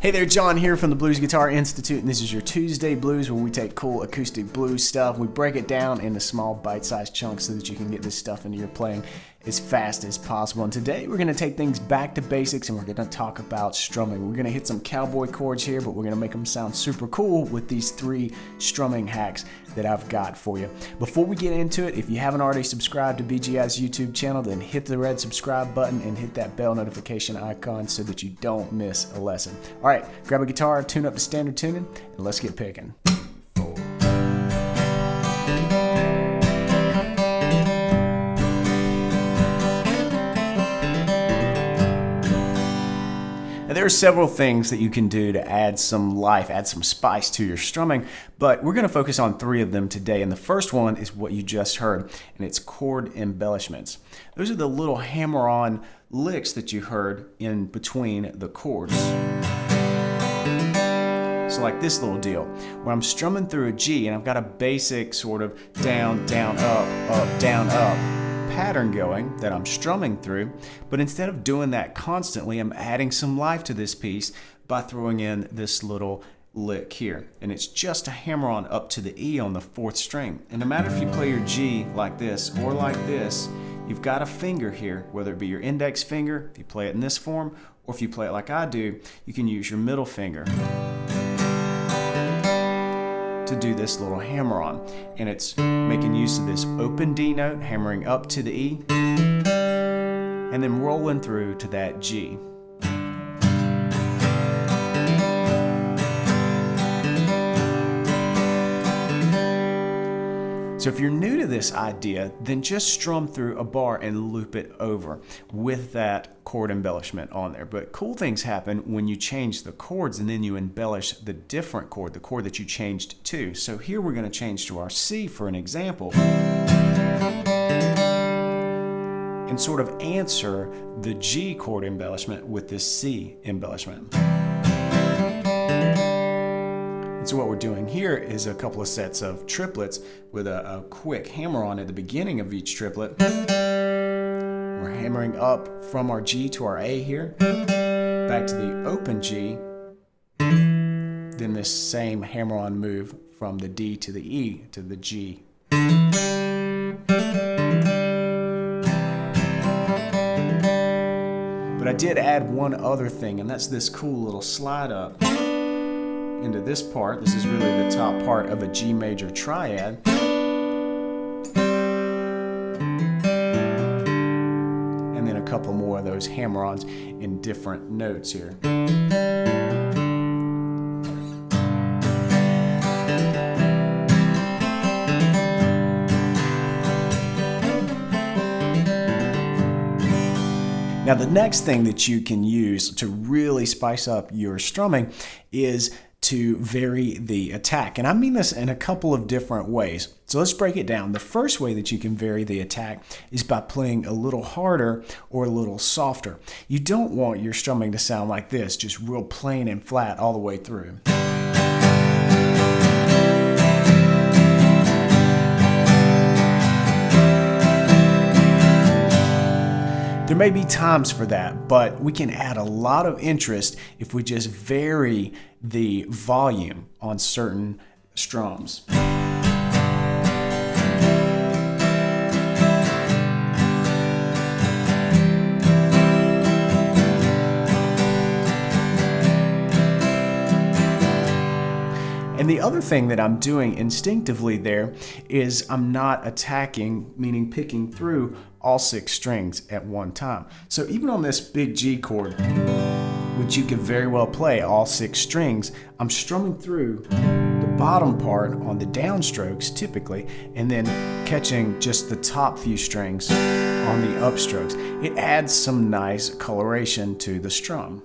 Hey there, John here from the Blues Guitar Institute, and this is your Tuesday Blues where we take cool acoustic blues stuff, we break it down into small bite-sized chunks so that you can get this stuff into your playing as fast as possible. And today we're going to take things back to basics and we're going to talk about strumming. We're going to hit some cowboy chords here, but we're going to make them sound super cool with these 3 strumming hacks that I've got for you. Before we get into it, if you haven't already subscribed to BGI's YouTube channel, then hit the red subscribe button and hit that bell notification icon so that you don't miss a lesson. All right, grab a guitar, tune up the standard tuning, and let's get picking. Now, there are several things that you can do to add some life, add some spice to your strumming, but we're going to focus on 3 of them today. And the first one is what you just heard, and it's chord embellishments. Those are the little hammer-on licks that you heard in between the chords. So like this little deal, where I'm strumming through a G and I've got a basic sort of down, down, up, down, up pattern going that I'm strumming through, but instead of doing that constantly, I'm adding some life to this piece by throwing in this little lick here. And it's just a hammer on up to the E on the 4th string. And no matter if you play your G like this or like this, you've got a finger here, whether it be your index finger, if you play it in this form, or if you play it like I do, you can use your middle finger to do this little hammer on. And it's making use of this open D note, hammering up to the E, and then rolling through to that G. So if you're new to this idea, then just strum through a bar and loop it over with that chord embellishment on there. But cool things happen when you change the chords and then you embellish the different chord, the chord that you changed to. So here we're going to change to our C for an example and sort of answer the G chord embellishment with this C embellishment. So what we're doing here is a couple of sets of triplets with a quick hammer on at the beginning of each triplet. We're hammering up from our G to our A here, back to the open G, then this same hammer-on move from the D to the E to the G. But I did add one other thing, and that's this cool little slide up into this part. This is really the top part of a G major triad. And then a couple more of those hammer-ons in different notes here. Now the next thing that you can use to really spice up your strumming is to vary the attack. And I mean this in a couple of different ways. So let's break it down. The first way that you can vary the attack is by playing a little harder or a little softer. You don't want your strumming to sound like this, just real plain and flat all the way through. There may be times for that, but we can add a lot of interest if we just vary the volume on certain strums. And the other thing that I'm doing instinctively there is I'm not attacking, meaning picking through all 6 strings at one time. So even on this big G chord, which you could very well play all 6 strings, I'm strumming through the bottom part on the downstrokes typically, and then catching just the top few strings on the upstrokes. It adds some nice coloration to the strum.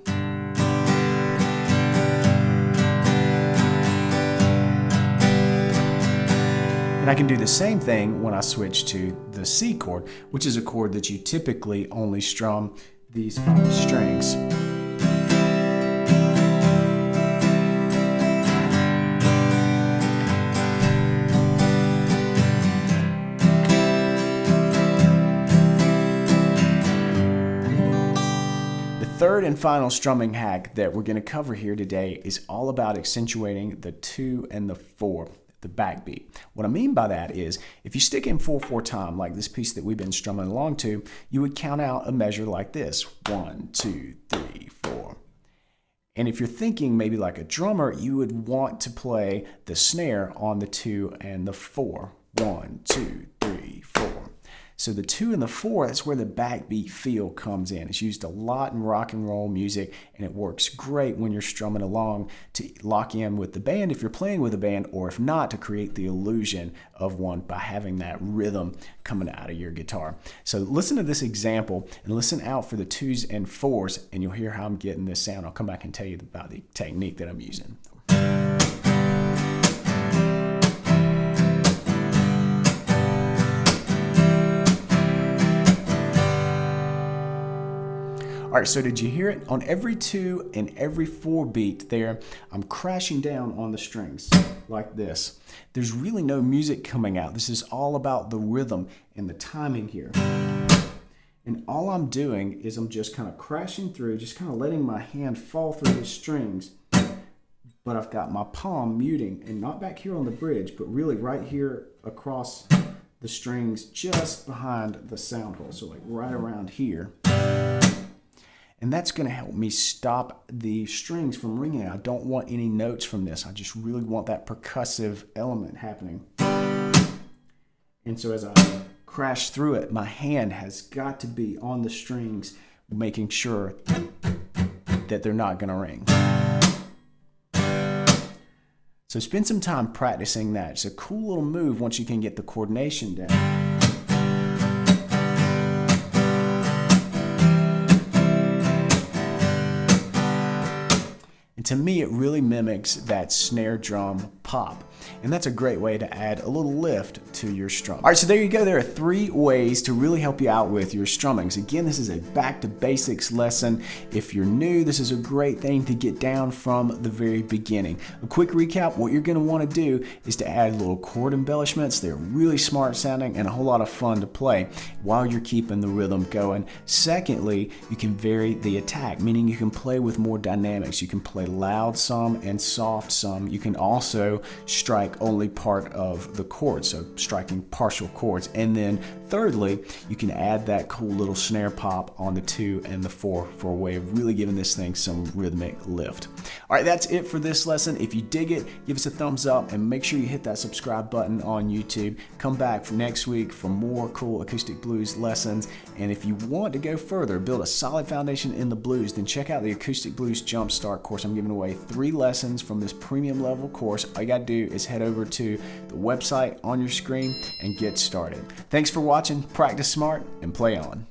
And I can do the same thing when I switch to the C chord, which is a chord that you typically only strum these 5 strings. third and final strumming hack that we're going to cover here today is all about accentuating the 2 and the 4, the backbeat. What I mean by that is if you stick in 4/4 time, like this piece that we've been strumming along to, you would count out a measure like this: 1, 2, 3, 4. And if you're thinking maybe like a drummer, you would want to play the snare on the 2 and the 4. 1, 2, 3, 4. So the 2 and the 4, that's where the backbeat feel comes in. It's used a lot in rock and roll music, and it works great when you're strumming along to lock in with the band if you're playing with a band, or if not, to create the illusion of one by having that rhythm coming out of your guitar. So listen to this example and listen out for the 2s and 4s, and you'll hear how I'm getting this sound. I'll come back and tell you about the technique that I'm using. All right, so did you hear it? On every 2 and every 4 beat there, I'm crashing down on the strings like this. There's really no music coming out. This is all about the rhythm and the timing here. And all I'm doing is I'm just kind of crashing through, just kind of letting my hand fall through the strings. But I've got my palm muting, and not back here on the bridge, but really right here across the strings just behind the sound hole. So like right around here. And that's going to help me stop the strings from ringing. I don't want any notes from this. I just really want that percussive element happening. And so as I crash through it, my hand has got to be on the strings, making sure that they're not going to ring. So spend some time practicing that. It's a cool little move once you can get the coordination down. To me, it really mimics that snare drum pop. And that's a great way to add a little lift to your strum. All right, so there you go. There are 3 ways to really help you out with your strummings. Again, this is a back to basics lesson. If you're new, this is a great thing to get down from the very beginning. A quick recap, what you're gonna wanna do is to add little chord embellishments. They're really smart sounding and a whole lot of fun to play while you're keeping the rhythm going. Secondly, you can vary the attack, meaning you can play with more dynamics. You can play loud some and soft some. You can also strike only part of the chord, so striking partial chords. And then thirdly, you can add that cool little snare pop on the 2 and the 4 for a way of really giving this thing some rhythmic lift. All right, that's it for this lesson. If you dig it, give us a thumbs up and make sure you hit that subscribe button on YouTube. Come back for next week for more cool acoustic blues lessons. And if you want to go further, build a solid foundation in the blues, then check out the Acoustic Blues Jumpstart course. I'm giving away 3 lessons from this premium level course. All you gotta do is head over to the website on your screen and get started. Thanks for watching. Practice smart and play on.